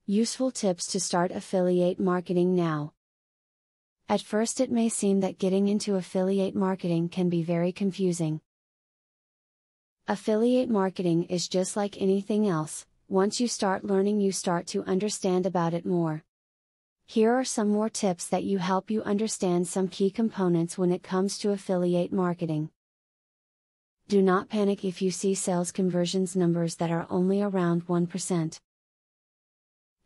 Useful tips to start affiliate marketing now. At first it may seem that getting into affiliate marketing can be very confusing. Affiliate marketing is just like anything else. Once you start learning, you start to understand about it more. Here are some more tips that help you understand some key components when it comes to affiliate marketing. Do not panic if you see sales conversions numbers that are only around 1%.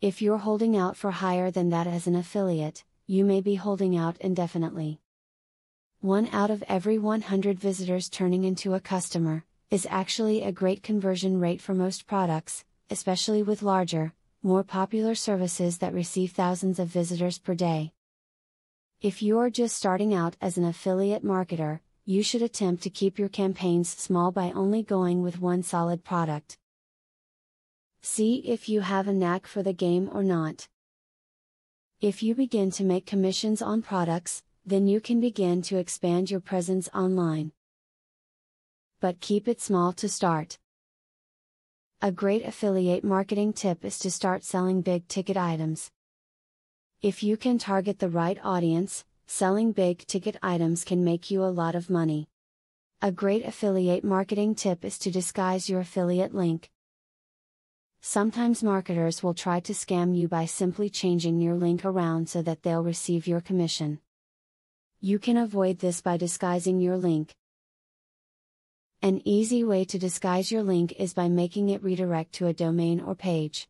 If you're holding out for higher than that as an affiliate, you may be holding out indefinitely. 1 out of every 100 visitors turning into a customer is actually a great conversion rate for most products, especially with larger, more popular services that receive thousands of visitors per day. If you're just starting out as an affiliate marketer, you should attempt to keep your campaigns small by only going with one solid product. See if you have a knack for the game or not. If you begin to make commissions on products, then you can begin to expand your presence online. But keep it small to start. A great affiliate marketing tip is to start selling big ticket items. If you can target the right audience, selling big ticket items can make you a lot of money. A great affiliate marketing tip is to disguise your affiliate link. Sometimes marketers will try to scam you by simply changing your link around so that they'll receive your commission. You can avoid this by disguising your link. An easy way to disguise your link is by making it redirect to a domain or page.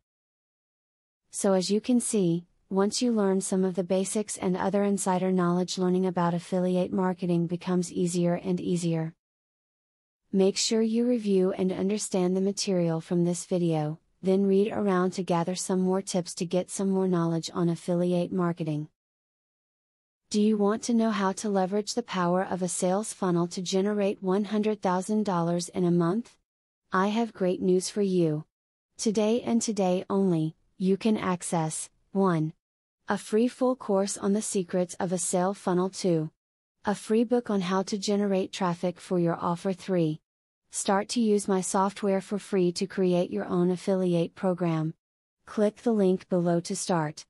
So as you can see, once you learn some of the basics and other insider knowledge, learning about affiliate marketing becomes easier and easier. Make sure you review and understand the material from this video, then read around to gather some more tips to get some more knowledge on affiliate marketing. Do you want to know how to leverage the power of a sales funnel to generate $100,000 in a month? I have great news for you. Today and today only, you can access 1. A free full course on the secrets of a sale funnel. 2. A free book on how to generate traffic for your offer. 3. Start to use my software for free to create your own affiliate program. Click the link below to start.